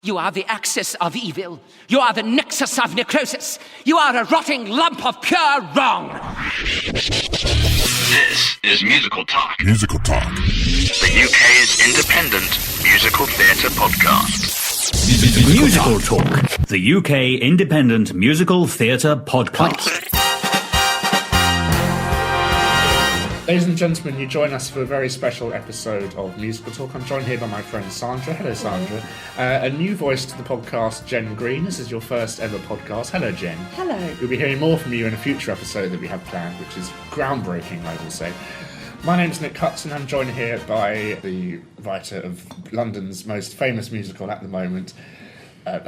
You are the axis of evil. You are the nexus of necrosis. You are a rotting lump of pure wrong. This is Musical Talk. Musical Talk. The UK's independent musical theatre podcast. Musical Talk. The UK independent musical theatre podcast. Ladies and gentlemen, you join us for a very special episode of Musical Talk. I'm joined here by my friend Sandra. Hello, Sandra. A new voice to the podcast, Jen Green. This is your first ever podcast. Hello, Jen. Hello. You'll be hearing more from you in a future episode that we have planned, which is groundbreaking, I will say. My name's Nick Hudson. I'm joined here by the writer of London's most famous musical at the moment,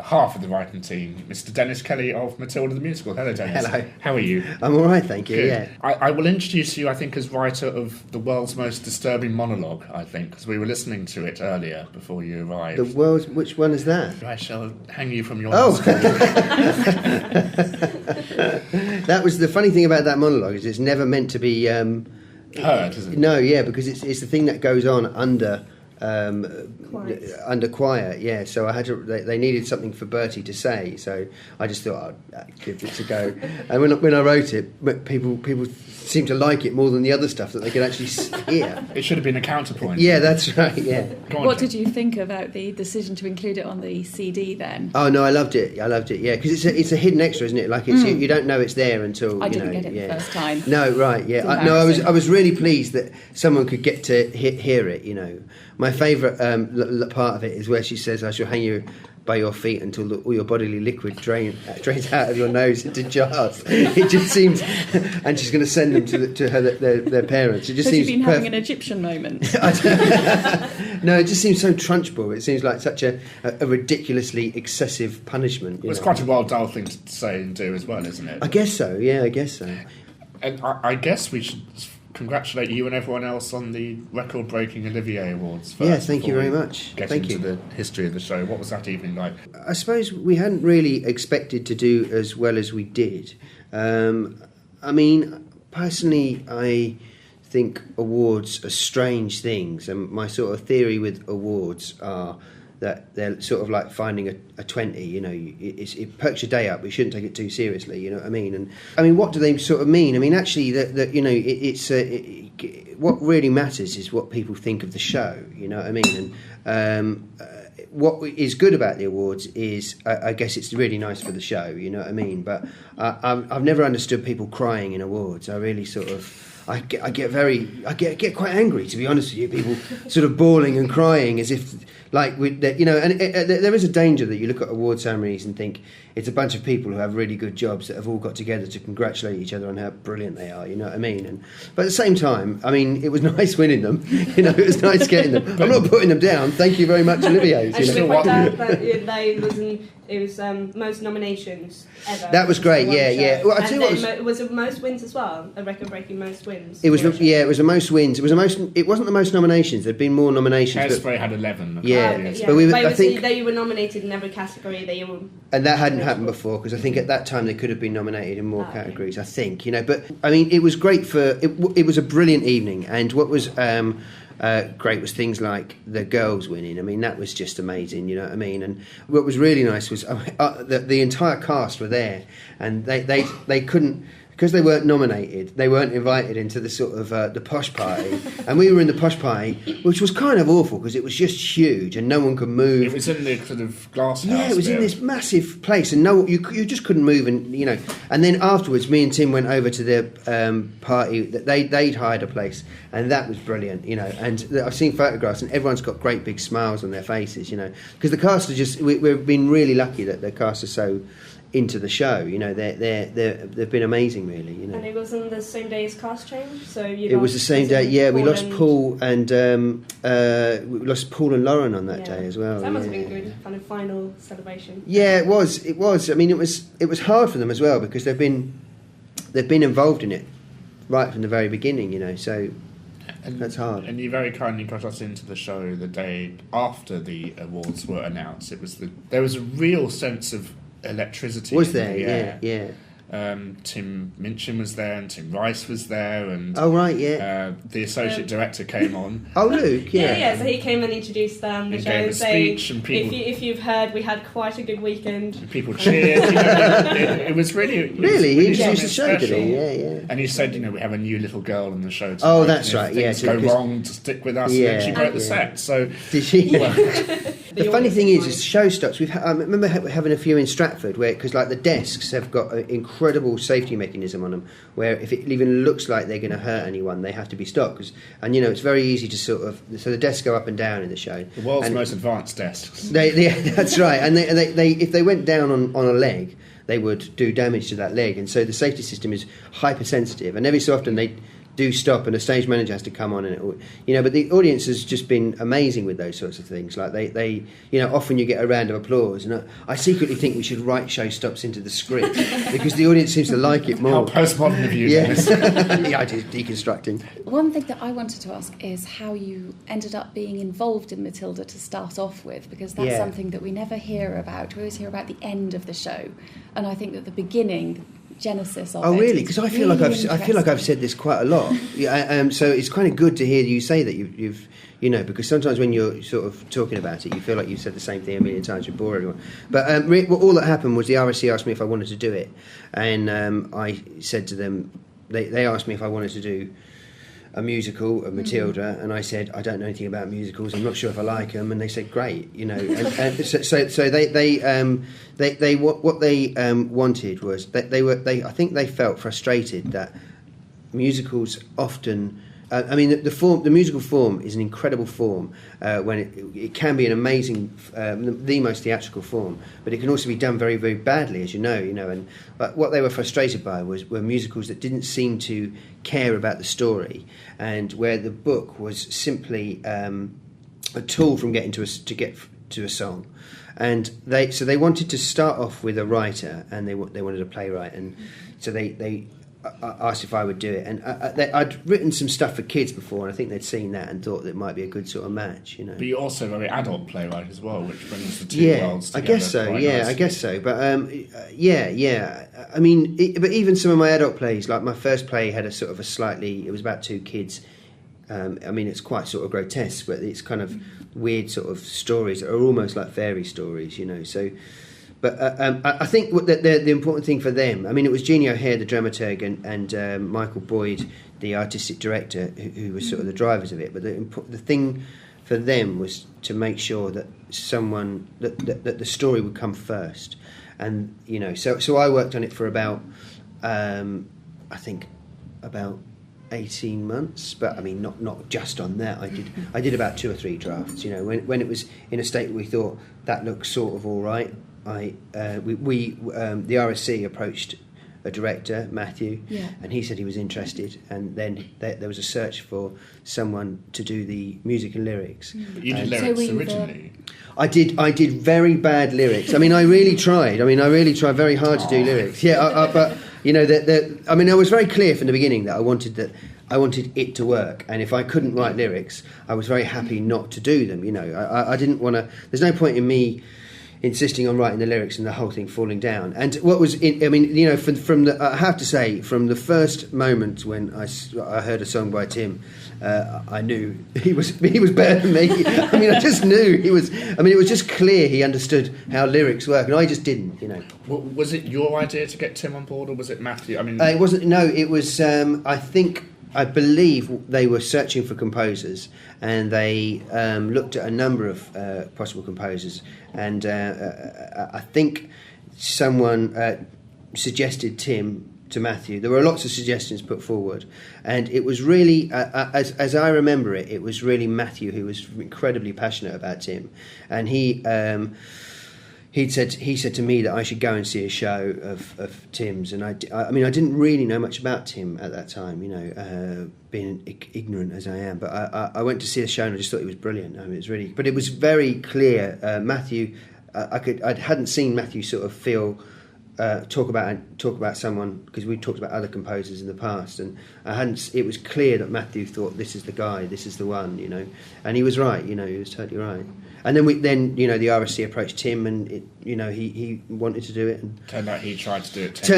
half of the writing team, Mr. Dennis Kelly of Matilda the Musical. Hello, Dennis. Hello. How are you? I'm all right, thank you. Good. Yeah. I will introduce you, I think, as writer of the world's most disturbing monologue, I think, because we were listening to it earlier before you arrived. The world's... Which one is that? I shall hang you from your... Oh! That was the funny thing about that monologue, is it's never meant to be... heard, is it? No, yeah, because it's the thing that goes on under quiet, yeah. So I had to. They needed something for Bertie to say, so I just thought I'd give it a go. And when I wrote it, people seemed to like it more than the other stuff that they could actually hear. It should have been a counterpoint. Yeah, that's right. Yeah. What did you think about the decision to include it on the CD then? Oh no, I loved it. Yeah, because it's a hidden extra, isn't it? Like it's you don't know it's there until I didn't get it the first time. No, right, yeah. I was really pleased that someone could get to hear it. You know, my favourite part of it is where she says, "I shall hang you by your feet until all your bodily liquid drains out of your nose into jars." It just seems, and she's going to send them to their parents. It just Has seems. She been having an Egyptian moment? No, it just seems so trunchbull. It seems like such a ridiculously excessive punishment. It's quite a Roald Dahl thing to say and do as well, isn't it? I guess so. Yeah, I guess so. And I guess we should congratulate you and everyone else on the record-breaking Olivier Awards. Yeah, thank you very much. Thank you. The history of the show. What was that evening like? I suppose we hadn't really expected to do as well as we did. I mean, personally, I think awards are strange things, and my sort of theory with awards are that they're sort of like finding a 20, you know, it perks your day up, but you shouldn't take it too seriously, you know what I mean? And I mean, what do they sort of mean? I mean, actually, that you know, what really matters is what people think of the show, you know what I mean? And what is good about the awards is, I guess it's really nice for the show, you know what I mean? But I've never understood people crying in awards. I really sort of... I get quite angry, to be honest with you. People sort of bawling and crying as if, like, you know. And there is a danger that you look at award ceremonies and think it's a bunch of people who have really good jobs that have all got together to congratulate each other on how brilliant they are. You know what I mean? But at the same time, I mean, it was nice winning them. You know, it was nice getting them. I'm not putting them down. Thank you very much, Olivier. I should point out that it was most nominations ever. That was great. Yeah. Well, I tell you what, it was the most wins as well. A record-breaking most wins. It was it was the most wins. It wasn't the most nominations. There'd been more nominations. Hairspray had 11. Yeah. But I think they were nominated in every category. And that hadn't happened before, because I think at that time they could have been nominated in more categories. I think, you know. But I mean, it was great it was a brilliant evening, and what was great was things like the girls winning. I mean, that was just amazing, you know what I mean? And what was really nice was the entire cast were there, and they couldn't, because they weren't nominated, they weren't invited into the sort of the posh party. And we were in the posh party, which was kind of awful because it was just huge and no one could move. It was in the sort of glass house. Yeah, it was in this massive place, and you just couldn't move, and you know. And then afterwards, me and Tim went over to the party that they'd hired a place, and that was brilliant, you know. And I've seen photographs, and everyone's got great big smiles on their faces, you know, because the cast are just. We've been really lucky that the cast are so into the show, you know. They've been amazing, really, you know. And it was on the same day as cast change, so it was the same day. Yeah, we lost Paul and Lauren on that day as well. So that must have been good, kind of final celebration. Yeah, it was. I mean, it was hard for them as well, because they've been involved in it right from the very beginning, you know. So that's hard. And you very kindly got us into the show the day after the awards were announced. There was a real sense of electricity. Was there? Yeah. Tim Minchin was there, and Tim Rice was there, and Oh right, yeah. the associate director came on. Oh Luke, yeah. Yeah, so he came and introduced the He show gave a and saying, speech and people- if you've heard, we had quite a good weekend. People cheered. It was really Really? He introduced something the show, did he? special. Yeah, yeah. And he said, we have a new little girl on the show. Tonight, Oh, that's and if right, yeah, Things so go because- wrong to stick with us. Yeah, and then she broke the yeah. set. So Did she? The funny audience thing was is show stops. I remember having a few in Stratford where, because like the desks have got an incredible safety mechanism on them, where if it even looks like they're going to hurt anyone, they have to be stopped. And it's very easy to sort of. So the desks go up and down in the show. the world's And most advanced desks. that's right. And they if they went down on a leg, they would do damage to that leg. And so the safety system is hypersensitive. And every so often they do stop, and a stage manager has to come on, and but the audience has just been amazing with those sorts of things. Like they often you get a round of applause, and I secretly think we should write show stops into the script because the audience seems to like it more. How postmodern of you, Yeah, Dennis. the idea of deconstructing. One thing that I wanted to ask is how you ended up being involved in Matilda to start off with, because that's Yeah. something that we never hear about. We always hear about the end of the show, and I think that the beginning genesis of it. Oh, really? is Because I feel like I've interesting. said this quite a lot. Yeah, so it's kind of good to hear you say that you've because sometimes when you're sort of talking about it, you feel like you've said the same thing a million times, you bore everyone. But all that happened was the RSC asked me if I wanted to do it, and I said to them, they asked me if I wanted to do a musical of Matilda, and I said I don't know anything about musicals. I'm not sure if I like them, and they said great, And so they what they wanted was that I think they felt frustrated that musicals often. The musical form is an incredible form when it can be an amazing, the most theatrical form, but it can also be done very, very badly, as you know. But what they were frustrated by were musicals that didn't seem to care about the story, and where the book was simply a tool from getting to get to a song. And they wanted to start off with a writer, and they wanted a playwright, and so they asked if I would do it, and I'd written some stuff for kids before, and I think they'd seen that and thought that it might be a good sort of match, But you're also a very adult playwright as well, which brings the two worlds together. I guess so. quite Yeah, nicely. I guess so. But I mean, but even some of my adult plays, like my first play, had a slightly. It was about two kids. It's quite sort of grotesque, but it's kind of weird sort of stories that are almost like fairy stories, So. But I think the important thing for them, it was Jeannie O'Hare, the dramaturg, and Michael Boyd, the artistic director, who was sort of the drivers of it. But the thing for them was to make sure that that the story would come first, and so I worked on it for about I think about 18 months, but not just on that. I did about 2 or 3 drafts. When it was in a state where we thought that looks sort of all right. The RSC approached a director, Matthew, and he said he was interested, and then there was a search for someone to do the music and lyrics. But you did So lyrics were you originally. I did very bad lyrics. I really tried. I really tried very hard to do lyrics. Yeah, but I was very clear from the beginning that I wanted it to work, and if I couldn't write lyrics, I was very happy not to do them. I didn't want to. There's no point in me insisting on writing the lyrics and the whole thing falling down. And what was, from the, I have to say, from the first moment when I heard a song by Tim, I knew he was better than me. I just knew he was. It was just clear he understood how lyrics work, and I just didn't. Was it your idea to get Tim on board, or was it Matthew? It wasn't. No, it was. I believe they were searching for composers, and they looked at a number of possible composers, and I think someone suggested Tim to Matthew. There were lots of suggestions put forward, and it was really, as I remember it, it was really Matthew who was incredibly passionate about Tim, and he said to me that I should go and see a show of Tim's, and I didn't really know much about Tim at that time, being ignorant as I am. But I went to see the show, and I just thought it was brilliant. It was really, but it was very clear. Matthew, I hadn't seen Matthew sort of feel. Talk about someone, because we talked about other composers in the past, and it was clear that Matthew thought this is the guy, this is the one, and he was right, he was totally right. And then the RSC approached Tim, and he wanted to do it. And turned out he tried to do it.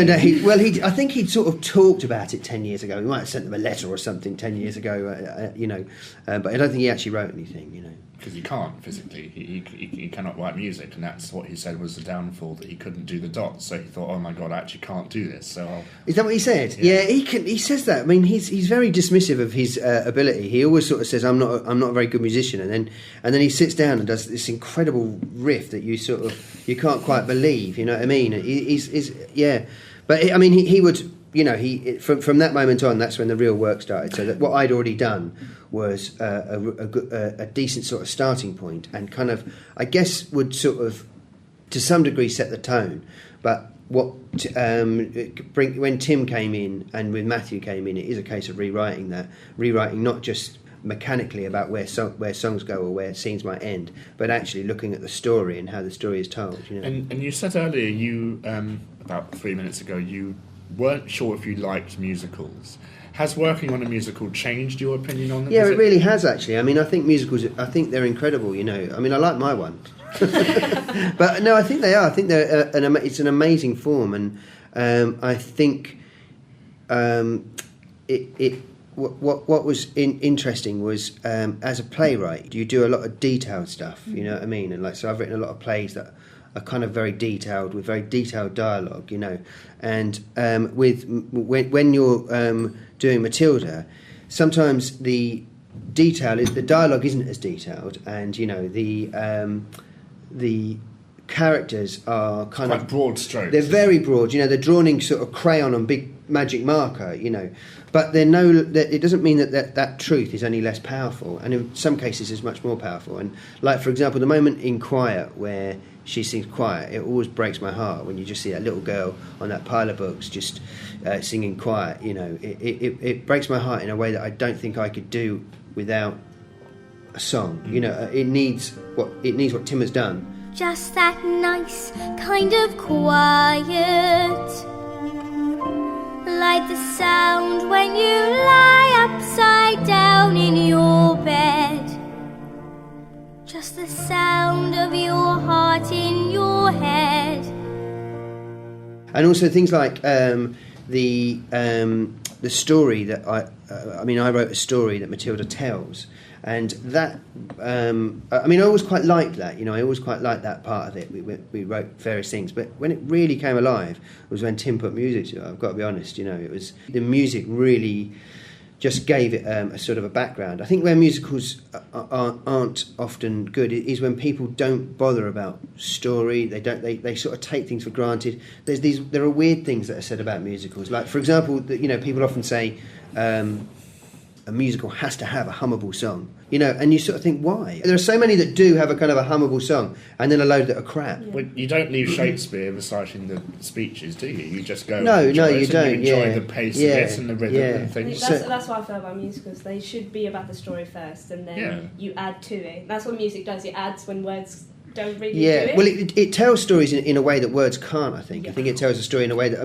I think he'd sort of talked about it 10 years ago. He might have sent them a letter or something 10 years ago, but I don't think he actually wrote anything. Because he can't physically, he cannot write music, and that's what he said was the downfall, that he couldn't do the dots. So he thought, oh my god, I actually can't do this. So is that what he said? Yeah, he says that. I mean, he's very dismissive of his ability. He always sort of says, I'm not a very good musician, and then he sits down and does this incredible riff that you can't quite believe. You know what I mean? But I mean, he would. From that moment on, that's when the real work started. So that what I'd already done was a decent sort of starting point, and kind of, I guess, would sort of, to some degree, set the tone. But when Tim came in and when Matthew came in, it is a case of rewriting not just mechanically about where songs go or where scenes might end, but actually looking at the story and how the story is told. And you said earlier, about 3 minutes ago, you weren't sure if you liked musicals. Has working on a musical changed your opinion on them? Yeah, it really has, actually. I mean, I think musicals, they're incredible, I mean, I like my one. But no, I think they are. I think they're it's an amazing form, and I think what was interesting was, as a playwright, you do a lot of detailed stuff, you know what I mean? And so I've written a lot of plays that are kind of very detailed, with very detailed dialogue, and when you're doing Matilda, sometimes the dialogue isn't as detailed, and the characters are kind quite of broad strokes. They're very broad, they're drawn in sort of crayon on big magic marker, but it doesn't mean that truth is any less powerful, and in some cases is much more powerful. And like, for example, the moment in Quiet where she sings Quiet, it always breaks my heart when you just see that little girl on that pile of books just singing Quiet. It breaks my heart in a way that I don't think I could do without a song. It needs what Tim has done. Just that nice kind of quiet, like the sound when you lie upside down in your bed. Just the sound of your heart in your head. And also things like the story that I wrote a story that Matilda tells, and that I always quite liked that. I always quite liked that part of it. We wrote various things, but when it really came alive was when Tim put music to it. I've got to be honest. It was the music really just gave it a sort of a background. I think where musicals aren't often good is when people don't bother about story. They sort of take things for granted. There are weird things that are said about musicals. Like, for example, people often say a musical has to have a hummable song. And you sort of think, why? There are so many that do have a kind of a hummable song, and then a load that are crap. Yeah. Well, you don't leave Shakespeare reciting the speeches, do you? You just go. No, you don't. You enjoy the pace of it and the rhythm and things. That's what I feel about musicals. They should be about the story first, and then you add to it. That's what music does. It adds when words don't really do it. Well, it tells stories in a way that words can't, I think. I think it tells a story in a way that...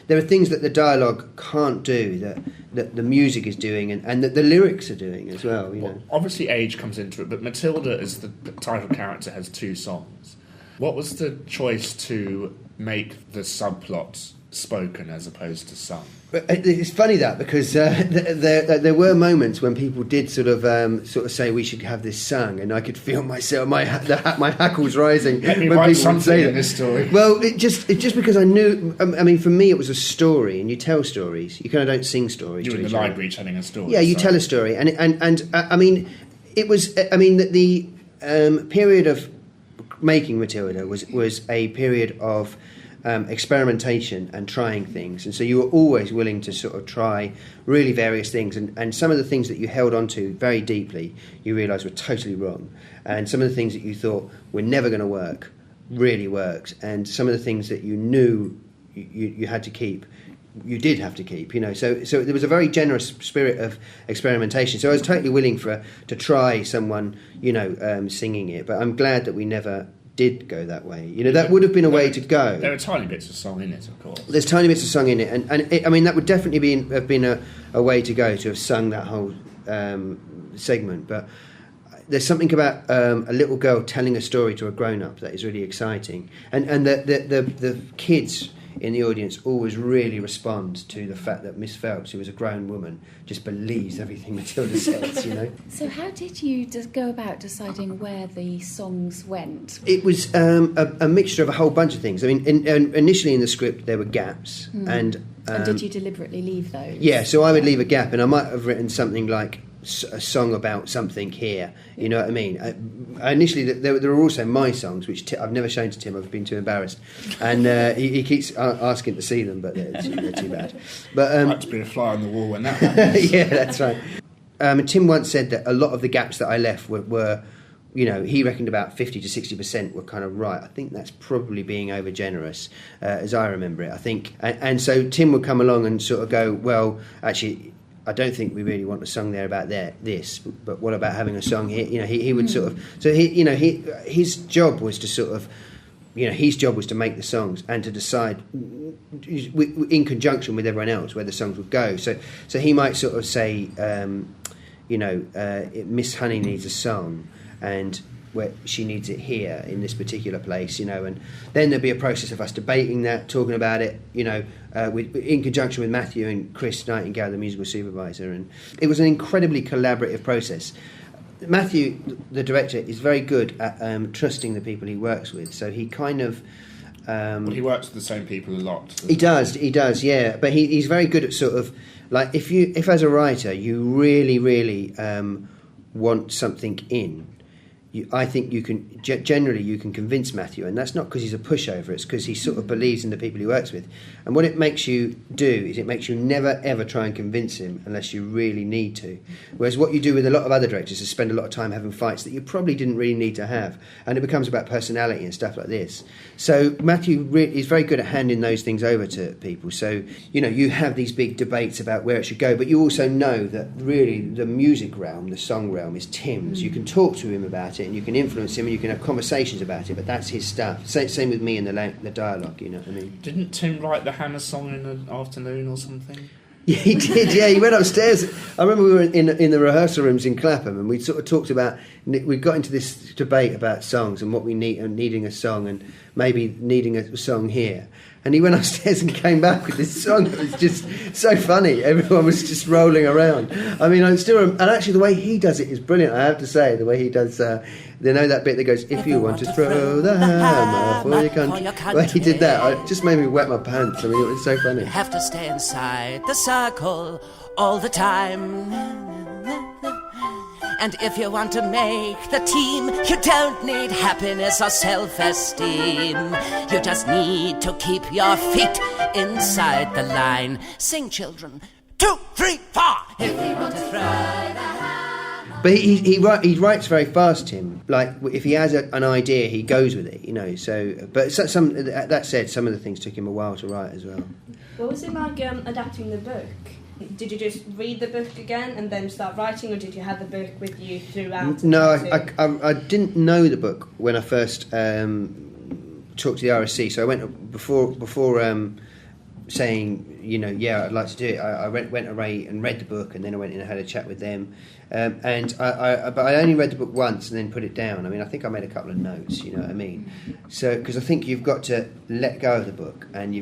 there are things that the dialogue can't do that the music is doing, and that the lyrics are doing as well. Well, obviously age comes into it, but Matilda, as the title character, has 2 songs. What was the choice to make the subplots spoken as opposed to sung? But it's funny that, because there were moments when people did sort of say we should have this sung, and I could feel myself my hackles rising. Let me when write people would say something in this story. Well, it just because I knew. For me, it was a story, and you tell stories. You kind of don't sing stories. You're in the library telling a story. Yeah, you tell a story, and it was. The period of making Matilda was a period of experimentation and trying things, and so you were always willing to sort of try really various things, and some of the things that you held on to very deeply you realised were totally wrong, and some of the things that you thought were never going to work really worked, and some of the things that you knew you had to keep, you did have to keep, so there was a very generous spirit of experimentation. So I was totally willing to try someone singing it, but I'm glad that we never did go that way. That would have been a way to go. There are tiny bits of song in it, of course. There's tiny bits of song in it, and that would definitely have been a way to go, to have sung that whole segment. But there's something about a little girl telling a story to a grown-up that is really exciting, and the kids in the audience always really respond to the fact that Miss Phelps, who is a grown woman, just believes everything Matilda says, you know. So how did you just go about deciding where the songs went? It was a mixture of a whole bunch of things. I mean, initially in the script there were gaps, and did you deliberately leave those? Yeah, so I would leave a gap, and I might have written something like a song about something here, you know what I mean? Initially, there were also my songs, which I've never shown to Tim. I've been too embarrassed, and he keeps asking to see them, but they're too bad. But I'd like to be a fly on the wall when that happens. Yeah, that's right. Tim once said that a lot of the gaps that I left were you know, he reckoned about 50 to 60% were kind of right. I think that's probably being over generous, as I remember it. I think, and so Tim would come along and sort of go, well, actually, I don't think we really want a song there about this, but what about having a song here? You know, he would sort of, so his job was to sort of, you know, his job was to make the songs and to decide in conjunction with everyone else where the songs would go. So he might sort of say, Miss Honey needs a song, and where she needs it here in this particular place, you know, and then there'd be a process of us debating that, talking about it, you know, in conjunction with Matthew and Chris Nightingale, the musical supervisor, and it was an incredibly collaborative process. Matthew, the director, is very good at trusting the people he works with, so he kind of... well, he works with the same people a lot. He does, yeah, but he's very good at sort of, like, if as a writer you really want something in, I think you can generally you can convince Matthew, and that's not because he's a pushover. It's because he sort of believes in the people he works with. And what it makes you do is it makes you never ever try and convince him unless you really need to. Whereas what you do with a lot of other directors is spend a lot of time having fights that you probably didn't really need to have, and it becomes about personality and stuff like this. So Matthew is very good at handing those things over to people. So you know, you have these big debates about where it should go, but you also know that really the music realm, the song realm, is Tim's. You can talk to him about it, and you can influence him, and you can have conversations about it, but that's his stuff. Same with me and the dialogue, you know what I mean? Didn't Tim write the Hannah song in an afternoon or something? Yeah, he did, yeah. He went upstairs. I remember we were in the rehearsal rooms in Clapham, and we sort of talked about, we got into this debate about songs and what we need, and needing a song, and maybe needing a song here. And he went upstairs and came back with this song that was just so funny. Everyone was just rolling around. I mean, and actually the way he does it is brilliant, I have to say. The way he does, you know that bit that goes, if you want to throw the hammer for your country. Well, he did that. It just made me wet my pants. I mean, it was so funny. You have to stay inside the circle all the time. And if you want to make the team, you don't need happiness or self-esteem. You just need to keep your feet inside the line. Sing, children. 2, 3, 4. If you want to throw the hammer. But he writes very fast, Tim. Like, if he has an idea, he goes with it, you know. So, but that said, some of the things took him a while to write as well. What was it like adapting the book? Did you just read the book again and then start writing, or did you have the book with you throughout? No, I didn't know the book when I first talked to the RSC. So I went before saying, you know, yeah, I'd like to do it. I went away and read the book, and then I went in and had a chat with them. But I only read the book once and then put it down. I mean, I think I made a couple of notes. You know what I mean? So because I think you've got to let go of the book, and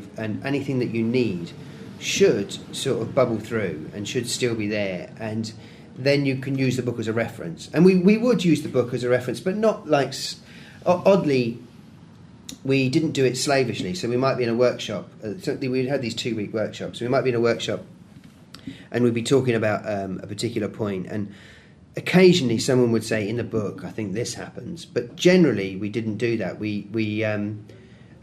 anything that you need should sort of bubble through and should still be there, and then you can use the book as a reference. And we would use the book as a reference, but not like oddly we didn't do it slavishly. So we might be in a workshop, we had these 2-week workshops, we might be in a workshop and we'd be talking about a particular point, and occasionally someone would say, in the book I think this happens, but generally we didn't do that. We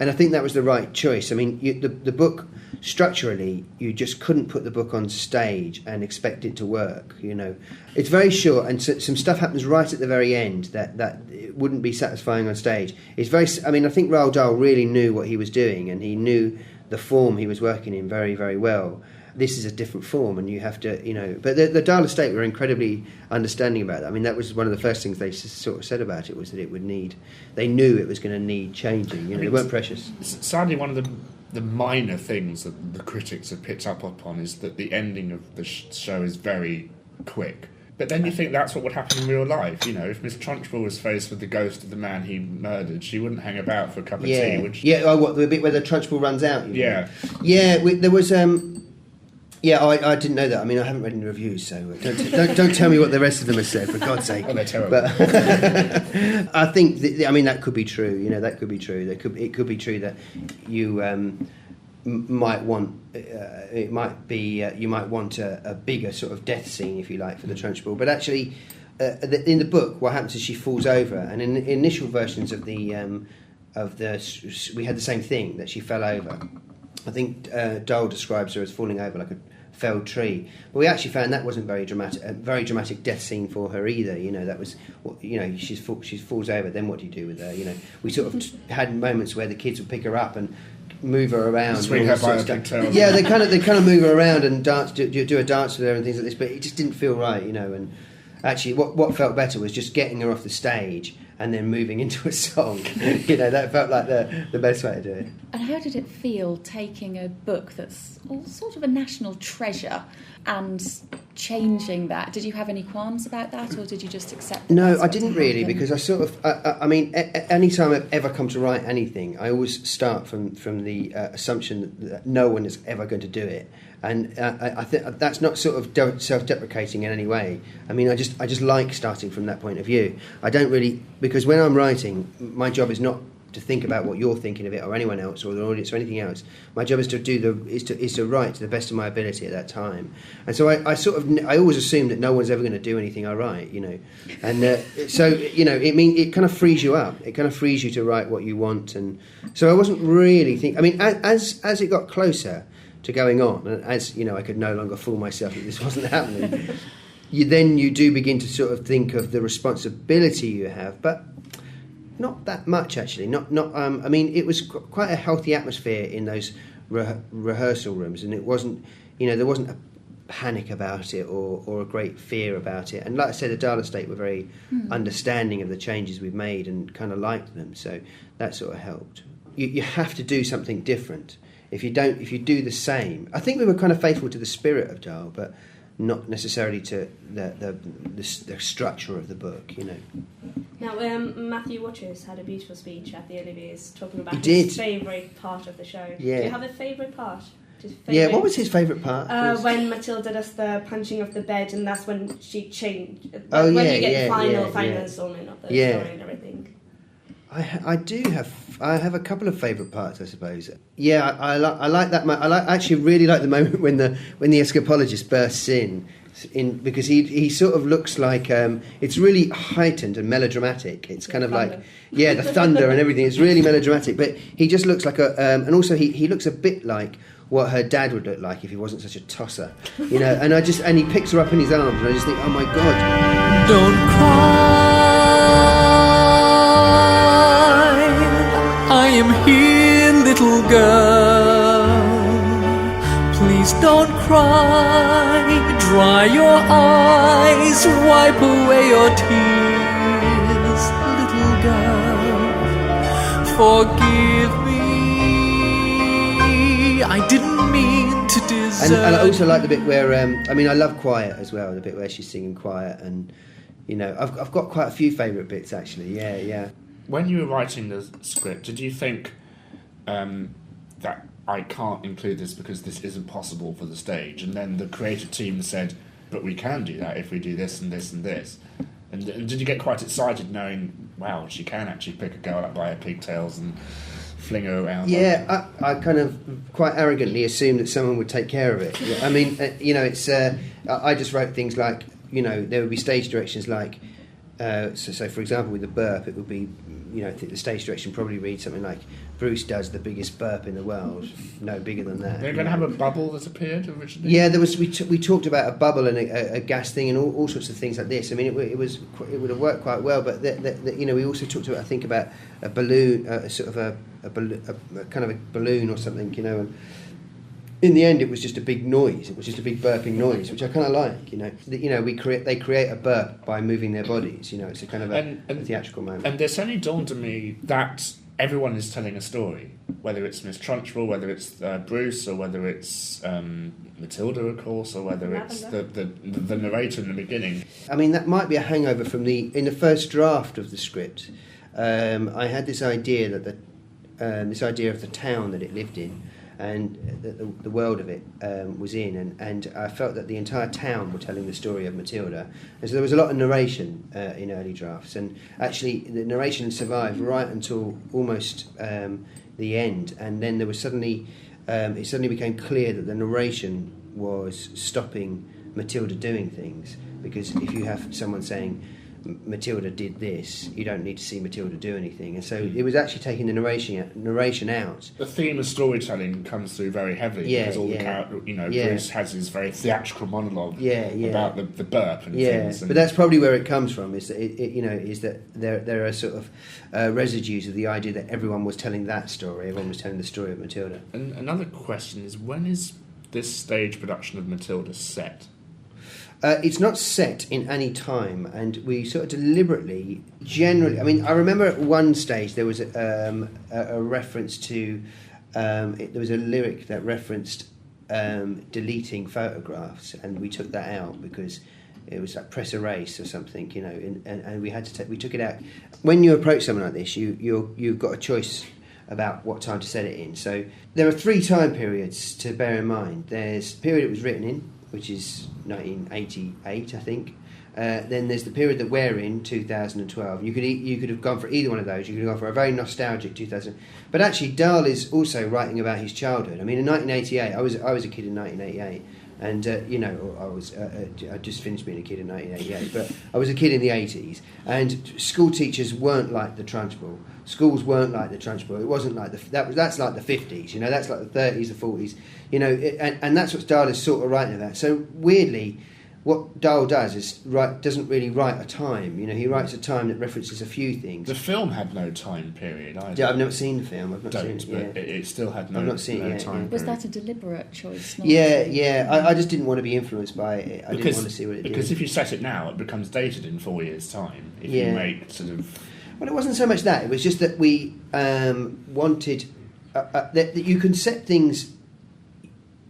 and I think that was the right choice. I mean, the book, structurally, you just couldn't put the book on stage and expect it to work, you know. It's very short, and some stuff happens right at the very end that it wouldn't be satisfying on stage. It's very... I mean, I think Roald Dahl really knew what he was doing, and he knew the form he was working in very, very well. This is a different form, and you have to, you know... But the Dahl estate were incredibly understanding about that. I mean, that was one of the first things they sort of said about it, was that it would need... They knew it was going to need changing, you know, they weren't precious. Sadly, one of the minor things that the critics have picked up upon is that the ending of the show is very quick. But then you think that's what would happen in real life. You know, if Miss Trunchbull was faced with the ghost of the man he murdered, she wouldn't hang about for a cup of tea, would she? Yeah, what, the bit where the Trunchbull runs out? Yeah. Yeah, there was... Yeah, I didn't know that. I mean, I haven't read any reviews, so don't tell me what the rest of them have said, for God's sake. Oh, they're terrible. But I think, that could be true. You know, that could be true. It could be true that you might want. It might be you might want a bigger sort of death scene, if you like, for the Trunchbull. But actually, in the book, what happens is she falls over, and in the initial versions of we had the same thing, that she fell over. I think Dahl describes her as falling over like a felled tree, but we actually found that wasn't a very dramatic death scene for her either. You know, that was, she falls over. Then what do you do with her? You know, we sort of had moments where the kids would pick her up and move her around, swing her by her pigtails. Yeah, they kind of move her around and dance, do a dance with her and things like this. But it just didn't feel right, you know. And actually, what felt better was just getting her off the stage and then moving into a song. You know, that felt like the best way to do it. And how did it feel taking a book that's sort of a national treasure and changing that? Did you have any qualms about that, or did you just accept that? No, I didn't really, because I sort of... I mean, any time I've ever come to write anything, I always start from the assumption that no one is ever going to do it. And I think that's not sort of self-deprecating in any way. I mean, I just like starting from that point of view. I don't really... Because when I'm writing, my job is not to think about what you're thinking of it, or anyone else, or the audience, or anything else. My job is to write to the best of my ability at that time. And so I always assume that no one's ever going to do anything I write, you know. And so, you know, it kind of frees you up. It kind of frees you to write what you want. And so I wasn't really thinking... I mean, as it got closer to going on, and as, you know, I could no longer fool myself that this wasn't happening, you do begin to sort of think of the responsibility you have, but not that much, actually. I mean, it was quite a healthy atmosphere in those rehearsal rooms, and it wasn't, you know, there wasn't a panic about it or a great fear about it. And like I said, the Dahl estate were very understanding of the changes we've made and kind of liked them, so that sort of helped. You have to do something different. If you do the same, I think we were kind of faithful to the spirit of Dahl, but not necessarily to the structure of the book, you know. Now, Matthew Watchers had a beautiful speech at the Oliviers talking about He his favourite part of the show. Yeah. Do you have a favourite part? Yeah, what was his favourite part? When Matilda does the punching of the bed, and that's when she changed. Oh, when yeah, you get the final yeah. installment of the story and everything. I have a couple of favourite parts, I suppose. Yeah, I like that. I actually really like the moment when the escapologist bursts in because he sort of looks like it's really heightened and melodramatic. It's kind of like the thunder and everything. It's really melodramatic, but he just looks like and also he looks a bit like what her dad would look like if he wasn't such a tosser, you know. And he picks her up in his arms, and I just think, oh my God, don't cry. I am here, little girl. Please don't cry. Dry your eyes, wipe away your tears, little girl. Forgive me. I didn't mean to desert. And I also like the bit where I love Quiet as well. The bit where she's singing Quiet, and you know, I've got quite a few favourite bits actually. Yeah. When you were writing the script, did you think that I can't include this because this isn't possible for the stage? And then the creative team said, but we can do that if we do this and this and this. And did you get quite excited knowing, wow, she can actually pick a girl up by her pigtails and fling her around? Yeah, I kind of quite arrogantly assumed that someone would take care of it. I mean, you know, it's I just wrote things like, you know, there would be stage directions like, so for example, with the burp, it would be, you know, I think the stage direction probably reads something like, Bruce does the biggest burp in the world, no bigger than that. They're going to have a bubble that appeared originally? Yeah, there was. We talked about a bubble and a gas thing and all sorts of things like this. I mean, it would have worked quite well, but you know, we also talked about, I think, about a balloon, sort of a kind of a balloon or something, you know. And in the end, it was just a big noise. It was just a big burping noise, which I kind of like, you know. You know, they create a burp by moving their bodies. You know, it's a kind of a theatrical moment. And it certainly dawned on me that everyone is telling a story. whether it's Miss Trunchbull, whether it's Bruce, or whether it's Matilda, of course, or whether it's the narrator in the beginning. I mean, that might be a hangover from in the first draft of the script. I had this idea that this idea of the town that it lived in, and the world of it was in, and I felt that the entire town were telling the story of Matilda, and so there was a lot of narration in early drafts, and actually the narration survived right until almost the end, and then there was suddenly it suddenly became clear that the narration was stopping Matilda doing things, because if you have someone saying Matilda did this, you don't need to see Matilda do anything, and so it was actually taking the narration out. The theme of storytelling comes through very heavily because all the characters, Bruce has his very theatrical monologue about the burp and things. But that's probably where it comes from. Is that is that there are sort of residues of the idea that everyone was telling that story. Everyone was telling the story of Matilda. And another question is, when is this stage production of Matilda set? It's not set in any time, and we sort of deliberately, generally... I mean, I remember at one stage there was a reference to... there was a lyric that referenced deleting photographs, and we took that out because it was like press erase or something, and we had to we took it out. When you approach someone like this, you've got a choice about what time to set it in. So there are 3 time periods to bear in mind. There's the period it was written in, which is 1988, I think. Then there's the period that we're in, 2012. You could have gone for either one of those. You could have gone for a very nostalgic 2000. But actually, Dahl is also writing about his childhood. I mean, in 1988, I was a kid in 1988, and I just finished being a kid in 1988. But I was a kid in the 80s, and school teachers weren't like the Trunchbull. Schools weren't like the Trunchbull. It wasn't like that's like the 50s. That's like the 30s, the 40s. And that's what Dahl is sort of writing about. So weirdly, what Dahl does is doesn't really write a time. He writes a time that references a few things. The film had no time period either. Yeah, I've never seen the film. I've not seen it. But it still had no. I've not seen it. Time Was period. that a deliberate choice? I just didn't want to be influenced by it. I didn't want to see what it did. Because if you set it now, it becomes dated in 4 years' time. If you make sort of. Well, it wasn't so much that. It was just that we wanted that you can set things.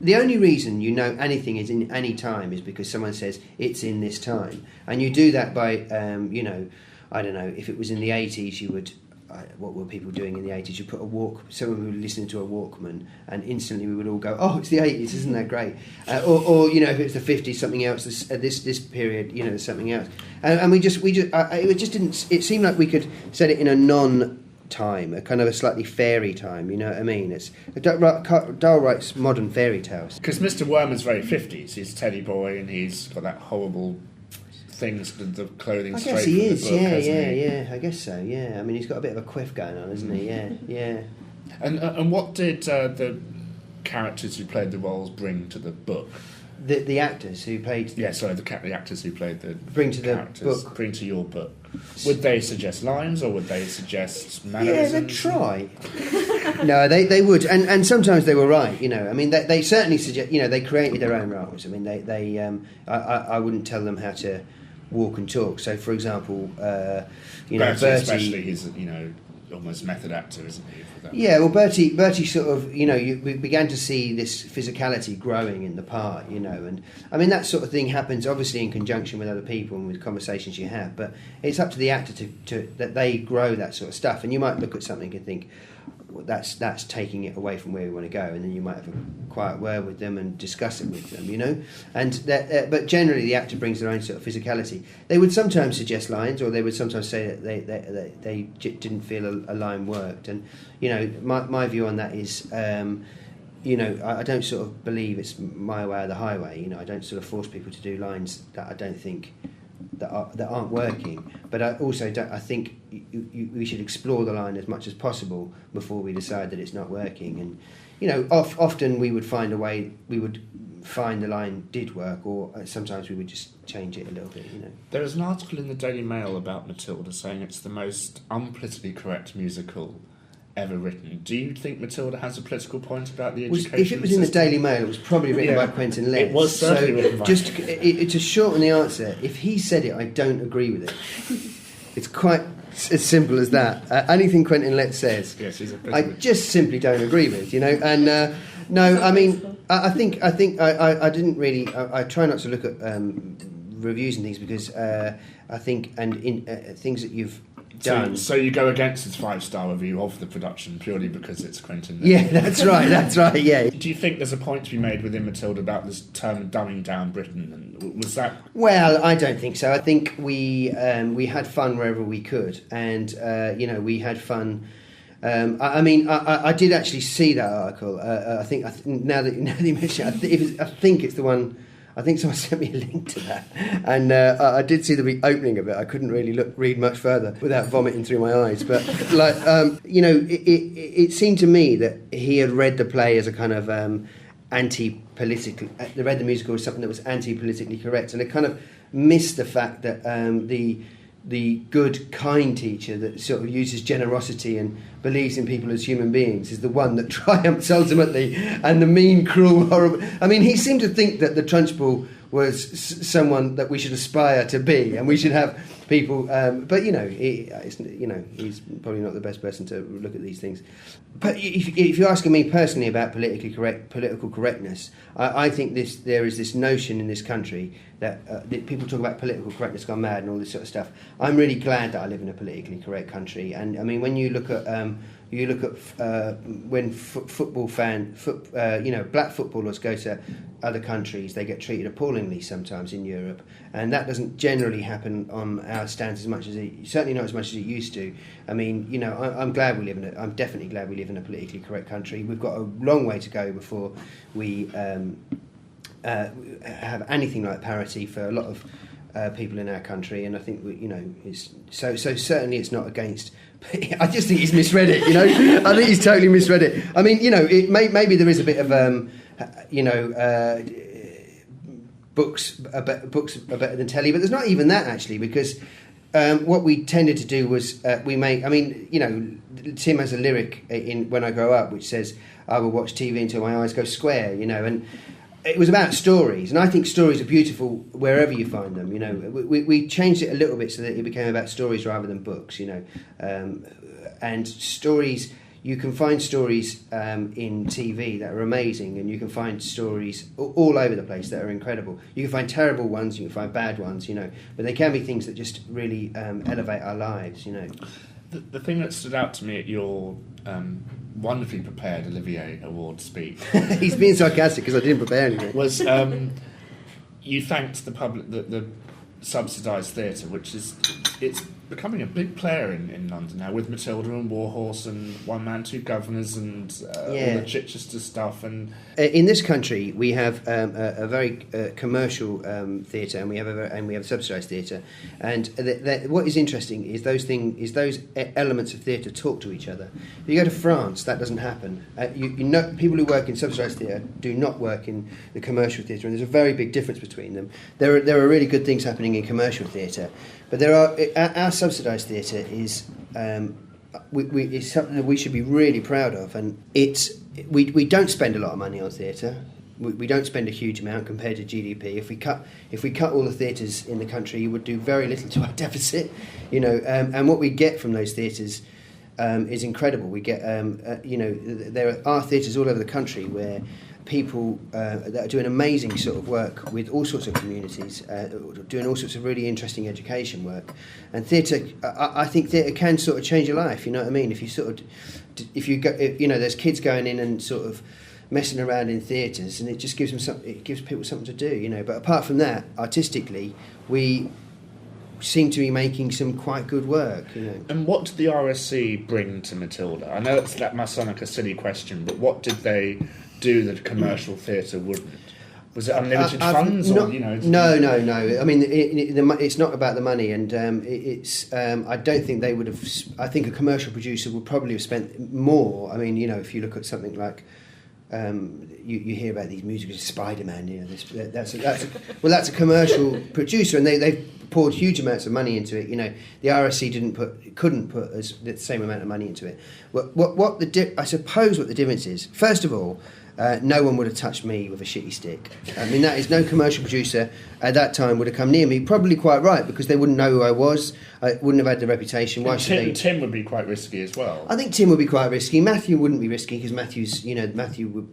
The only reason anything is in any time is because someone says it's in this time, and you do that by I don't know, if it was in the 80s, you would. What were people doing in the 80s? You put someone who was listening to a Walkman, and instantly we would all go, "Oh, it's the 80s, isn't that great?" Or if it's the 50s, something else. This period, there's something else, and we just it just didn't. It seemed like we could set it in a non-time, a kind of a slightly fairy time. You know what I mean? Dahl writes modern fairy tales Because Mr. Wormer's very 50s. He's a teddy boy, and he's got that horrible. Things, the clothing. I straight guess he from is, the book, yeah. I guess so, yeah. I mean, he's got a bit of a quiff going on, hasn't he? Yeah. And what did the characters who played the roles bring to the book? The actors who played. The actors who played the bring to characters, the book. Bring to your book. Would they suggest lines, or would they suggest mannerisms? Yeah, they'd try. No, they would, and sometimes they were right. I mean, they certainly suggest. They created their own roles. I mean, I wouldn't tell them how to walk and talk. So, for example, Bertie, especially, he's almost method actor, isn't he? Yeah, well, Bertie sort of, we began to see this physicality growing in the part, and I mean that sort of thing happens obviously in conjunction with other people and with conversations you have, but it's up to the actor to that they grow that sort of stuff, and you might look at something and think, well, that's taking it away from where we want to go, and then you might have a quiet word with them and discuss it with them, and but generally the actor brings their own sort of physicality. They would sometimes suggest lines, or they would sometimes say that they didn't feel a line worked, and my view on that is I don't sort of believe it's my way or the highway. I don't sort of force people to do lines that I don't think that aren't working, but I also don't. I think we should explore the line as much as possible before we decide that it's not working. And often we would find a way. We would find the line did work, or sometimes we would just change it a little bit. There was an article in the Daily Mail about Matilda saying it's the most unpolitically correct musical ever written. Do you think Matilda has a political point about the education If it was in the Daily Mail, it was probably written by Quentin Letts. It was certainly written by to shorten the answer, if he said it, I don't agree with it. It's quite It's as simple as that. Anything Quentin Letts says, I just simply don't agree with, And no, I mean, I think I didn't really. I try not to look at reviews and things because I think things that you've done. So you go against his 5-star review of the production purely because it's Quentin Letts. Yeah, that's right. Yeah. Do you think there's a point to be made within Matilda about this term dumbing down Britain? And was that? Well, I don't think so. I think we had fun wherever we could, and we had fun. I did actually see that article. I think now that you mention it, I think it's the one. I think someone sent me a link to that, and I did see the opening of it. I couldn't really read much further without vomiting through my eyes. But it seemed to me that he had read the play as a kind of anti-political. Read the musical as something that was anti-politically correct, and it kind of missed the fact that the good, kind teacher that sort of uses generosity and believes in people as human beings is the one that triumphs ultimately, and the mean, cruel, horrible... I mean, he seemed to think that the Trunchbull was someone that we should aspire to be, and we should have people... but, he's probably not the best person to look at these things. But if you're asking me personally about political correctness, I think there is this notion in this country that people talk about political correctness gone mad and all this sort of stuff. I'm really glad that I live in a politically correct country. And, I mean, when you look at... when black footballers go to other countries, they get treated appallingly sometimes in Europe, and that doesn't generally happen on our stands as much as certainly not as much as it used to. I mean, I'm glad we live in I'm definitely glad we live in a politically correct country. We've got a long way to go before we have anything like parity for a lot of people in our country, and I think it's so certainly it's not against. I just think he's misread it. I think he's totally misread it. I mean, maybe there is a bit of books are better than telly, but there's not even that actually, because what we tended to do was Tim has a lyric in When I Grow Up which says, "I will watch TV until my eyes go square," and it was about stories, and I think stories are beautiful wherever you find them. We changed it a little bit so that it became about stories rather than books. And stories, you can find stories in TV that are amazing, and you can find stories all over the place that are incredible. You can find terrible ones, you can find bad ones, but they can be things that just really elevate our lives. The thing that stood out to me at your wonderfully prepared Olivier Award speech... He's being sarcastic because I didn't prepare anything. ...was you thanked the public, the subsidised theatre, which it's becoming a big player in London now, with Matilda and Warhorse and One Man, Two Governors and all the Chichester stuff. And in this country, we have a very commercial theatre, and we have a subsidised theatre. And what is interesting is those elements of theatre talk to each other. If you go to France, that doesn't happen. People who work in subsidised theatre do not work in the commercial theatre, and there's a very big difference between them. There are really good things happening in commercial theatre, but our subsidised theatre is it's something that we should be really proud of, and we don't spend a lot of money on theatre. We don't spend a huge amount compared to GDP. If we cut all the theatres in the country, it would do very little to our deficit, and what we get from those theatres is incredible. We get there are theatres all over the country where people that are doing amazing sort of work with all sorts of communities, doing all sorts of really interesting education work. And theatre, I think theatre can sort of change your life. You know what I mean? If you there's kids going in and sort of messing around in theatres, and it just gives them something. It gives people something to do. But apart from that, artistically, we seem to be making some quite good work. And what did the RSC bring to Matilda? I know that must sound like a silly question, but what did they do that commercial theatre wouldn't? Was it unlimited funds? No. I mean, it's not about the money, and I don't think they would have. I think a commercial producer would probably have spent more. I mean, if you look at something like. You hear about these musicals, Spider-Man. That's a commercial producer, and they've poured huge amounts of money into it. The RSC couldn't put the same amount of money into it. I suppose what the difference is, first of all, no one would have touched me with a shitty stick. I mean, that is, no commercial producer at that time would have come near me. Probably quite right, because they wouldn't know who I was. I wouldn't have had the reputation. Why should they? Tim would be quite risky as well. I think Tim would be quite risky. Matthew wouldn't be risky, because Matthew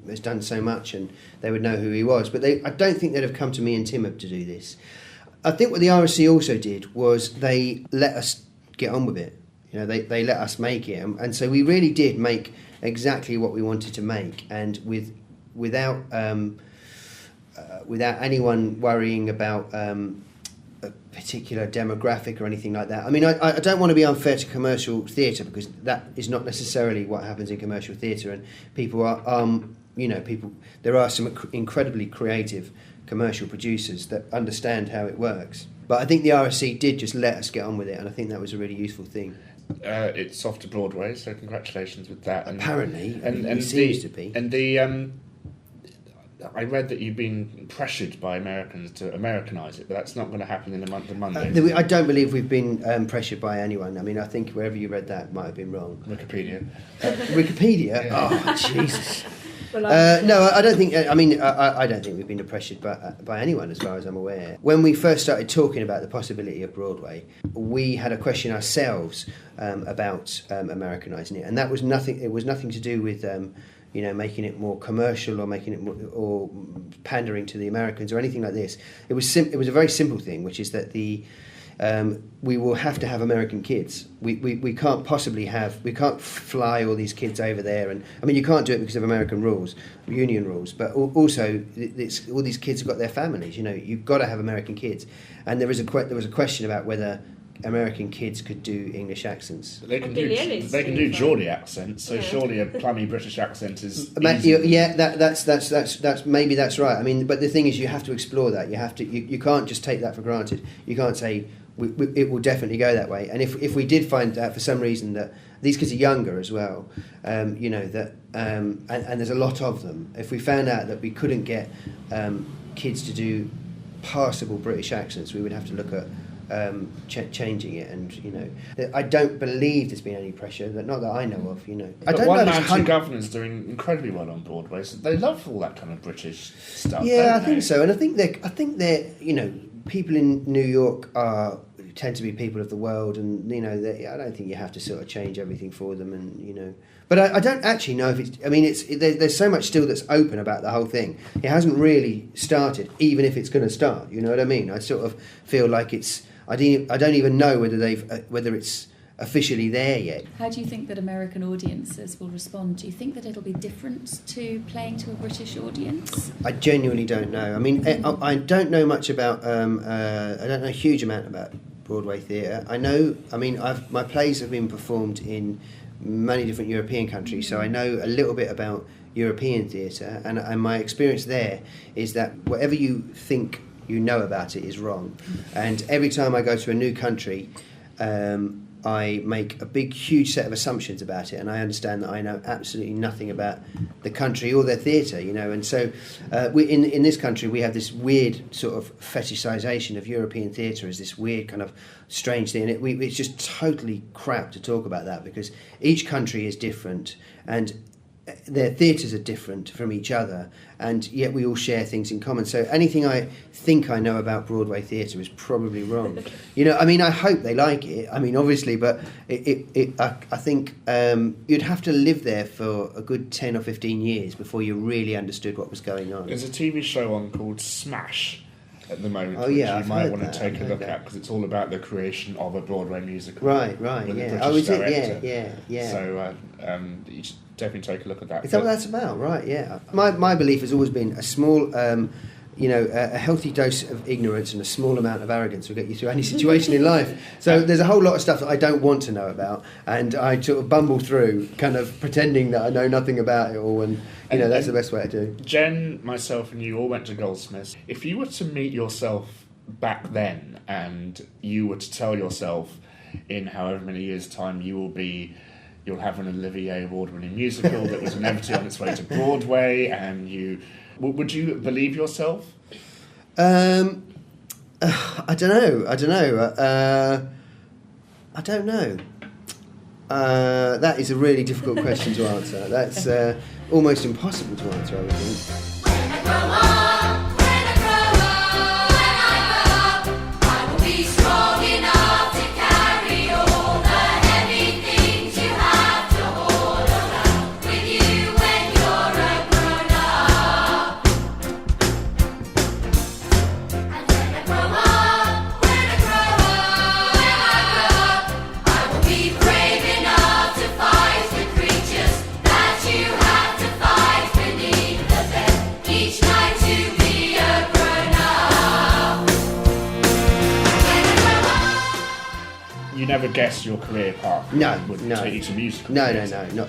has done so much, and they would know who he was. But I don't think they'd have come to me and Tim up to do this. I think what the RSC also did was they let us get on with it. You know, they let us make it, and so we really did make exactly what we wanted to make, and without anyone worrying about a particular demographic or anything like that. I mean, I don't want to be unfair to commercial theatre, because that is not necessarily what happens in commercial theatre, and people are there are some incredibly creative commercial producers that understand how it works. But I think the RSC did just let us get on with it, and I think that was a really useful thing. It's off to Broadway, so congratulations with that. Apparently, and it seems to be. And I read that you've been pressured by Americans to Americanise it, but that's not going to happen in a month of Monday. I don't believe we've been pressured by anyone. I mean, I think wherever you read that might have been wrong. Wikipedia. Wikipedia? Yeah. Oh, Jesus. No, I don't think. I mean, I don't think we've been pressured by anyone, as far as I'm aware. When we first started talking about the possibility of Broadway, we had a question ourselves about Americanising it, and that was nothing. It was nothing to do with making it more commercial or making it more, or pandering to the Americans or anything like this. It was a very simple thing, which is that we will have to have American kids. We can't fly all these kids over there, and I mean, you can't do it because of American rules, union rules, but also all these kids have got their families. You know, you've got to have American kids, and there was a question about whether American kids could do English accents. They can do Geordie accents, so surely a plummy British accent is yeah, that's maybe that's right. I mean, but the thing is, you have to explore that. You can't just take that for granted. You can't say it will definitely go that way. And if we did find out for some reason that these kids are younger as well, and there's a lot of them. If we found out that we couldn't get kids to do passable British accents, we would have to look at changing it. And I don't believe there's been any pressure, not that I know of. I don't One know. Man, Two Governors doing incredibly well on Broadway. So they love all that kind of British stuff. Yeah, don't I think so, and I think they're people in New York tend to be people of the world, and I don't think you have to sort of change everything for them, and But I don't actually know if it's. I mean, there's so much still that's open about the whole thing. It hasn't really started, even if it's going to start. You know what I mean? I sort of feel like it's. I don't even know whether it's officially there yet. How do you think that American audiences will respond? Do you think that it'll be different to playing to a British audience? I genuinely don't know. I mean, I don't know much about. I don't know a huge amount about Broadway theatre. I know. I mean, my plays have been performed in many different European countries, so I know a little bit about European theatre, and my experience there is that whatever you think you know about it is wrong. And every time I go to a new country, I make a huge set of assumptions about it, and I understand that I know absolutely nothing about the country or their theatre, and so in this country we have this weird sort of fetishisation of European theatre as this weird kind of strange thing, and it's just totally crap to talk about that, because each country is different and their theatres are different from each other, and yet we all share things in common. So anything I think I know about Broadway theatre is probably wrong. I mean, I hope they like it. I mean, obviously, but I think you'd have to live there for a good 10 or 15 years before you really understood what was going on. There's a TV show on called Smash at the moment, which you might want to take a look at, because it's all about the creation of a Broadway musical. Right, with yeah. a British director. Yeah. So you should definitely take a look at that. Is that what that's about? Right, yeah. My belief has always been a small, a healthy dose of ignorance and a small amount of arrogance will get you through any situation in life. So there's a whole lot of stuff that I don't want to know about, and I sort of bumble through, kind of pretending that I know nothing about it all, and that's the best way to do. Jen, myself and you all went to Goldsmiths. If you were to meet yourself back then, and you were to tell yourself in however many years' time you'll have an Olivier Award Winning musical that was inevitably on its way to Broadway, and would you believe yourself? I don't know. I don't know. That is a really difficult question to answer. That's almost impossible to answer, I would think. When I grow up, when I grow up, when I grow up, I will be strong enough to carry all the heavy things you have to haul around with you when you're a grown up. And when I grow up, when I grow up, when I grow up, I will be brave enough to fight the creatures that you have to fight beneath the bed each night to be a grown up. When I grow up. You never guessed your career path would take you to music. No,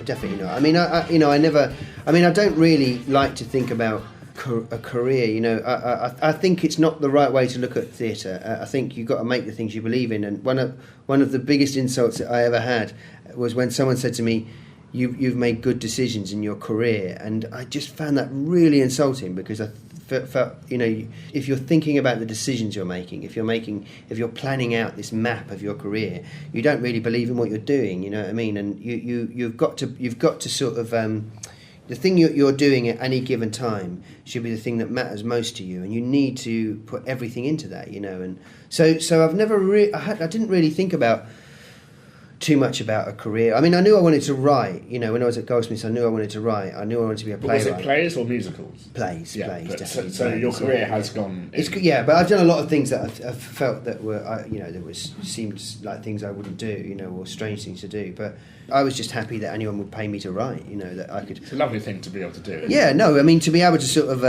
definitely not. I mean, I don't really like to think about a career. You know, I think it's not the right way to look at theatre. I think you've got to make the things you believe in. And one of the biggest insults that I ever had was when someone said to me, "You've made good decisions in your career," and I just found that really insulting because I felt, you know, if you're thinking about the decisions you're making, if you're planning out this map of your career, you don't really believe in what you're doing. You know what I mean? And you've got to sort of the thing you're doing at any given time should be the thing that matters most to you, and you need to put everything into that. You know, and so I've never I didn't really think about too much about a career. I mean, I knew I wanted to write. You know, when I was at Goldsmiths, I knew I wanted to write. I knew I wanted to be a playwright. Was it plays or musicals? Plays, definitely. So your career has gone. Yeah, but I've done a lot of things that I've felt that were, seemed like things I wouldn't do, you know, or strange things to do. But I was just happy that anyone would pay me to write. You know, that I could. It's a lovely thing to be able to do. Isn't Yeah, it? no, I mean, to be able to sort of,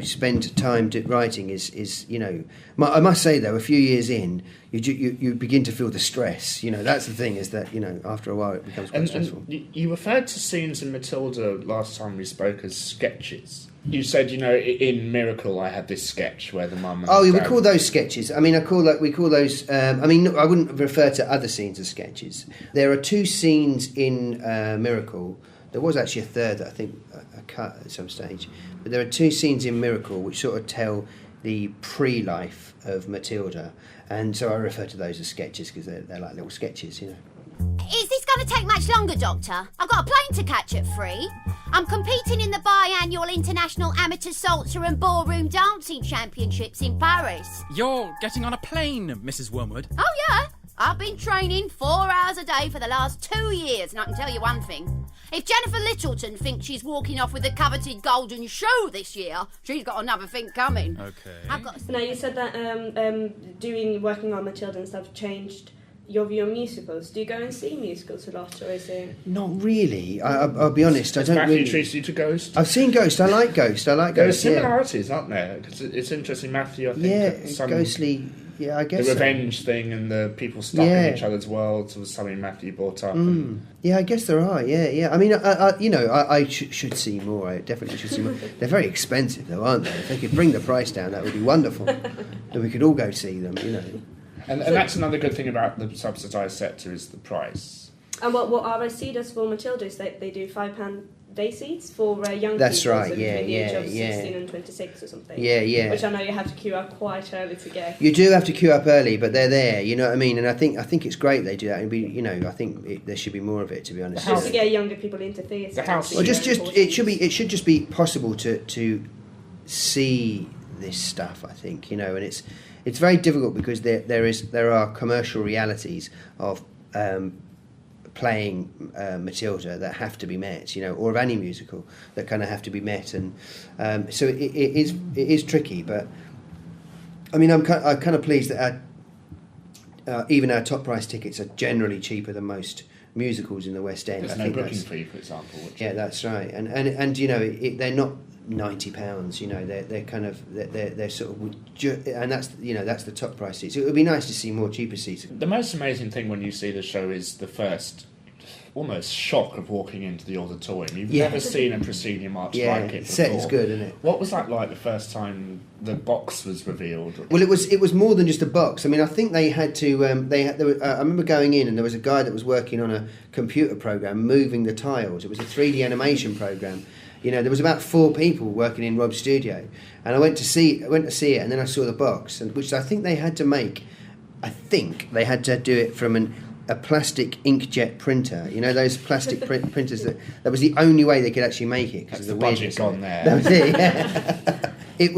spend time writing is, you know, I must say though, a few years in, you begin to feel the stress. You know, that's the thing, is that, you know, after a while it becomes quite stressful. And you referred to scenes in Matilda last time we spoke as sketches. You said, you know, in Miracle I had this sketch where the mum and we dad... call those sketches. I mean, we call those... I wouldn't refer to other scenes as sketches. There are two scenes in Miracle. There was actually a third that I think I cut at some stage. But there are two scenes in Miracle which sort of tell the pre-life of Matilda. And so I refer to those as sketches because they're like little sketches, you know. Is this going to take much longer, Doctor? I've got a plane to catch at 3. I'm competing in the biannual International Amateur Salsa and Ballroom Dancing Championships in Paris. You're getting on a plane, Mrs. Wormwood. Oh, yeah. I've been training 4 hours a day for the last 2 years, and I can tell you one thing. If Jennifer Littleton thinks she's walking off with the coveted golden shoe this year, she's got another thing coming. Okay. Now, you said that working on Matilda and stuff changed your view on musicals. Do you go and see musicals a lot, or is it... Not really. I'll be honest. I don't Matthew really. introduced you to Ghost? I've seen Ghost. I like Ghost. There are Ghost. similarities, aren't there? Because it's interesting, Matthew, I think... ghostly... Yeah, I guess the revenge thing and the people stuck in each other's worlds was something Matthew brought up. Yeah, I guess there are. Yeah. I mean, I should see more. I definitely should see more. They're very expensive, though, aren't they? If they could bring the price down, that would be wonderful. Then we could all go see them, you know. And that's another good thing about the subsidised sector is the price. And what RSC does for Matilda is they do £5 day seats for young That's people. right, So yeah, between the age of yeah. 16 and 26 or something. Yeah. Which I know you have to queue up quite early to get. You do have to queue up early, but they're there. You know what I mean? And I think it's great they do that. And I think there should be more of it. To be honest, Just to get younger people into theatre. The house. Well, it should just be possible to see this stuff. I think, you know, and it's very difficult because there are commercial realities of playing Matilda that have to be met, you know, or of any musical that kind of have to be met, and so it is tricky. But I mean, I'm kind of pleased that even our top price tickets are generally cheaper than most musicals in the West End. There's no booking fee, for example. Yeah, that's right, and you know, they're not £90. You know, they're kind of they're sort of, and that's the top price seats. It would be nice to see more cheaper seats. The most amazing thing when you see the show is the first almost shock of walking into the auditorium. You've never seen a proscenium arch like it before. Set is good, isn't it? What was that like the first time the box was revealed? Well, it was more than just a box. I mean, I think they had to. I remember going in, and there was a guy that was working on a computer program moving the tiles. It was a 3D animation program. You know, there was about 4 people working in Rob's studio, and I went to see it, and then I saw the box, which I think they had to make. I think they had to do it from an a plastic inkjet printer. You know those plastic printers that was the only way they could actually make it because of the budget gone there. That was it. Yeah. It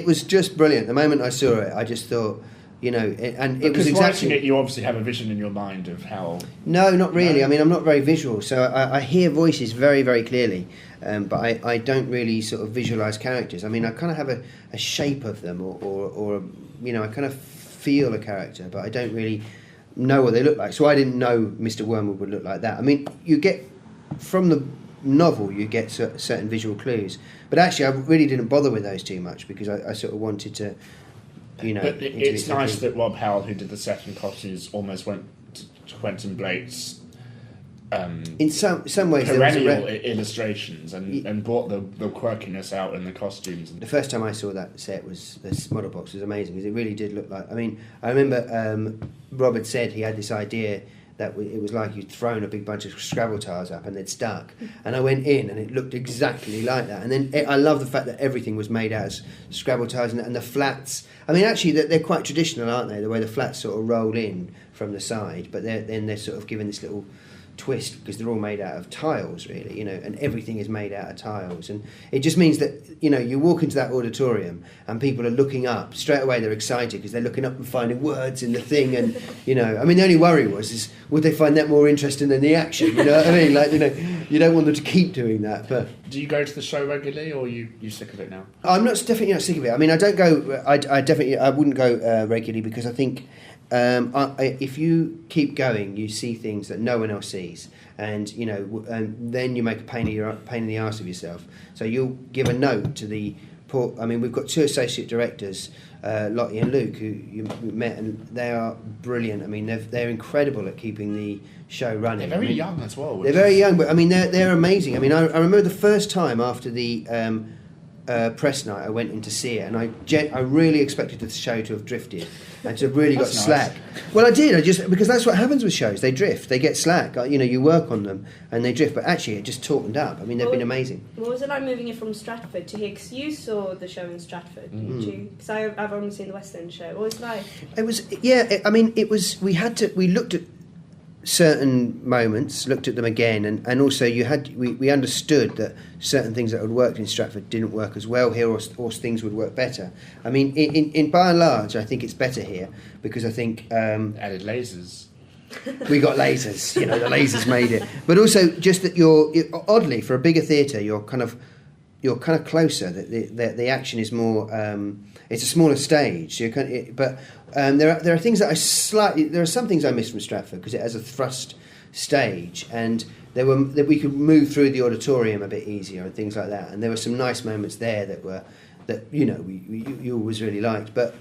was just brilliant. The moment I saw it, I just thought, you know, it was exactly. Writing it, you obviously have a vision in your mind of how. No, not really. I mean, I'm not very visual, so I hear voices very, very clearly, but I don't really sort of visualise characters. I mean, I kind of have a shape of them, or you know, I kind of feel a character, but I don't really know what they look like. So I didn't know Mr. Wormwood would look like that. I mean, you get from the novel, you get certain visual clues, but actually, I really didn't bother with those too much because I sort of wanted to. You know, but it's nice that Rob Howell, who did the set and costumes, almost went to Quentin Blake's in some ways perennial illustrations and brought the quirkiness out in the costumes. The first time I saw that set was this model box was amazing because it really did look like. I mean, I remember Rob had said he had this idea that it was like you'd thrown a big bunch of Scrabble tiles up and they'd stuck. And I went in and it looked exactly like that. And then I love the fact that everything was made out of Scrabble tiles and the flats. I mean, actually, they're quite traditional, aren't they? The way the flats sort of roll in from the side, but they're sort of given this little twist because they're all made out of tiles, really, you know, and everything is made out of tiles. And it just means that, you know, you walk into that auditorium and people are looking up straight away. They're excited because they're looking up and finding words in the thing. And, you know, I mean, the only worry is would they find that more interesting than the action? You know what I mean? Like, you know, you don't want them to keep doing that. But do you go to the show regularly, or you sick of it now? I'm definitely not sick of it. I mean, I don't go. I wouldn't go regularly because I think. If you keep going, you see things that no one else sees, and you know, and then you make a pain in the arse of yourself. So you'll give a note to the poor. I mean, we've got 2 associate directors, Lottie and Luke, who you met, and they are brilliant. I mean, they're incredible at keeping the show running. They're very young as well. They're very young, but I mean, they're amazing. I mean, I remember the first time after the. Press night, I went in to see it, and I really expected the show to have drifted and to have really got slack. Nice. Well, I did. Because that's what happens with shows. They drift. They get slack. You know, you work on them and they drift. But actually, it just tautened up. I mean, they've been amazing. What was it like moving it from Stratford to here? Because you saw the show in Stratford, didn't you? Because I've only seen the West End show. What was it like? It was I mean, it was. We looked at certain moments, looked at them again, and also we understood that certain things that had worked in Stratford didn't work as well here, or things would work better. I mean, in by and large, I think it's better here because I think added lasers. We got lasers, you know, the lasers made it. But also, just that oddly for a bigger theatre, you're kind of closer. That the action is more. It's a smaller stage, so but there are things that there are some things I miss from Stratford because it has a thrust stage, and that we could move through the auditorium a bit easier and things like that. And there were some nice moments there that you know you always really liked. But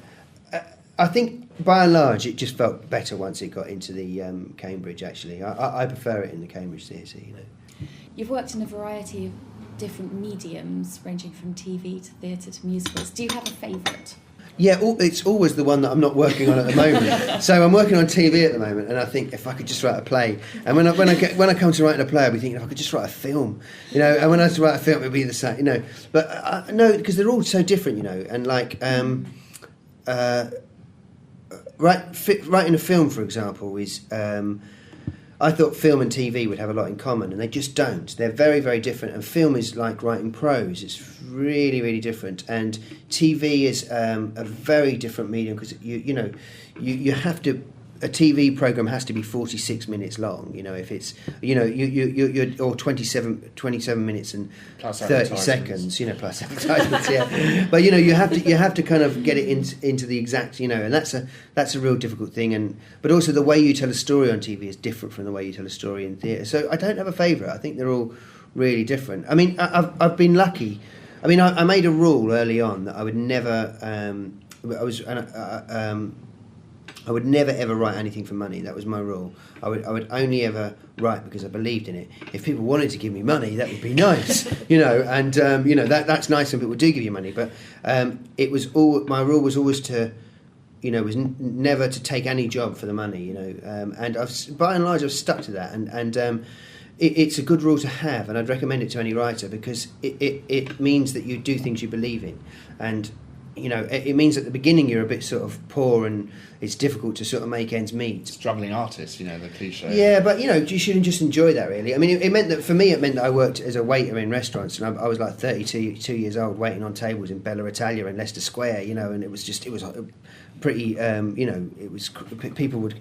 I think by and large it just felt better once it got into the Cambridge. Actually, I prefer it in the Cambridge theatre. You know, you've worked in a variety of different mediums, ranging from TV to theatre to musicals. Do you have a favourite? Yeah, it's always the one that I'm not working on at the moment. So I'm working on TV at the moment, and I think if I could just write a play, and when I come to writing a play, I'll be thinking if I could just write a film, you know. And when I write a film, it'll be the same, you know. But no, because they're all so different, you know. And like writing a film, for example, is. I thought film and TV would have a lot in common, and they just don't. They're very, very different. And film is like writing prose. It's really, really different. And TV is a very different medium because you have to. A TV program has to be 46 minutes long. You know, if it's you're or 27 minutes and plus 30 seconds. You know, plus advertisements. Yeah, but you have to kind of get it into the exact. You know, and that's a real difficult thing. But also the way you tell a story on TV is different from the way you tell a story in theatre. So I don't have a favourite. I think they're all really different. I mean, I've been lucky. I mean, I made a rule early on that I would never. I would never ever write anything for money. That was my rule. I would only ever write because I believed in it. If people wanted to give me money, that would be nice, you know. And you know that's nice when people do give you money. But it was my rule was always to, you know, was never to take any job for the money, you know. And by and large I've stuck to that. And it's a good rule to have, and I'd recommend it to any writer because it means that you do things you believe in. And you know, it means at the beginning you're a bit sort of poor and it's difficult to sort of make ends meet. Struggling artist, you know, the cliche. Yeah, but, you know, you should just enjoy that, really. I mean, it meant that, for me, it meant that I worked as a waiter in restaurants, and I was like 32 years old waiting on tables in Bella Italia in Leicester Square, you know, and it was pretty, you know, it was, people would,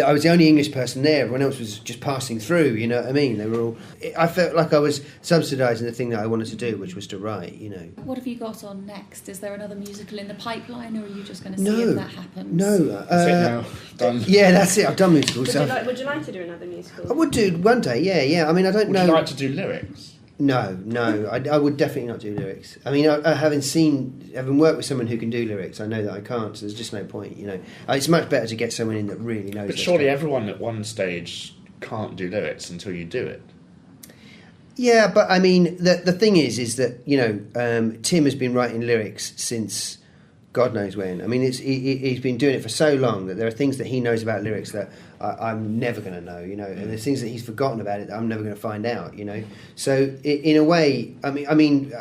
I was the only English person there, everyone else was just passing through, you know what I mean? They were all, I felt like I was subsidising the thing that I wanted to do, which was to write, you know. What have you got on next? Is there another musical in the pipeline, or are you just going to see if that happens? No. That's it now. Done. Yeah, that's it. I've done musicals. Would you like to do another musical? I would do one day, yeah. I mean, I don't know. Would you like to do lyrics? No, I would definitely not do lyrics. I mean, having worked with someone who can do lyrics, I know that I can't, so there's just no point, you know. It's much better to get someone in that really knows. But surely everyone at one stage can't do lyrics until you do it. Yeah, but I mean, the thing is that, you know, Tim has been writing lyrics since God knows when. I mean, he's been doing it for so long that there are things that he knows about lyrics that I'm never going to know, you know, and there's things that he's forgotten about it that I'm never going to find out, you know. So in a way, I mean,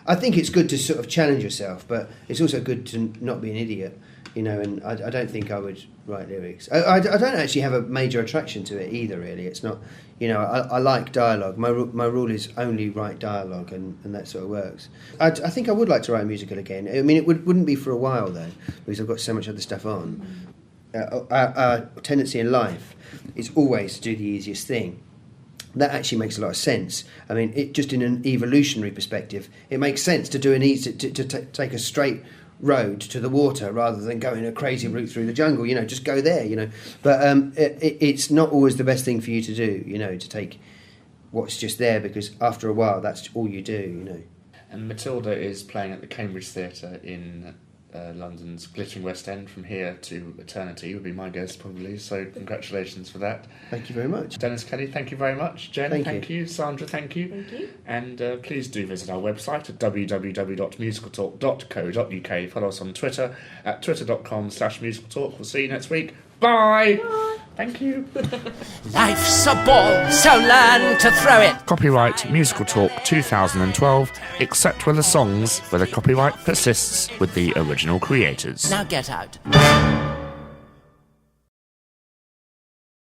I think it's good to sort of challenge yourself, but it's also good to not be an idiot, you know. And I don't think I would write lyrics. I don't actually have a major attraction to it either, really. It's not, you know, I like dialogue. My rule is only write dialogue, and that sort of works. I think I would like to write a musical again. I mean, it wouldn't be for a while, though, because I've got so much other stuff on. Our tendency in life is always to do the easiest thing. That actually makes a lot of sense. I mean, just in an evolutionary perspective, it makes sense to do to take a straight road to the water rather than going a crazy route through the jungle. You know, just go there. You know, but it's not always the best thing for you to do. You know, to take what's just there, because after a while, that's all you do. You know. And Matilda is playing at the Cambridge Theatre in London's glittering West End from here to eternity, would be my guess, probably. So congratulations for that. Thank you very much. Dennis Kelly, thank you very much. Jen, thank you. Sandra, thank you. Thank you. And please do visit our website at www.musicaltalk.co.uk. Follow us on Twitter at twitter.com/musicaltalk. We'll see you next week. Bye. Bye. Thank you. Life's a ball, so learn to throw it. Copyright Musical Talk 2012, except where the copyright persists with the original creators. Now get out.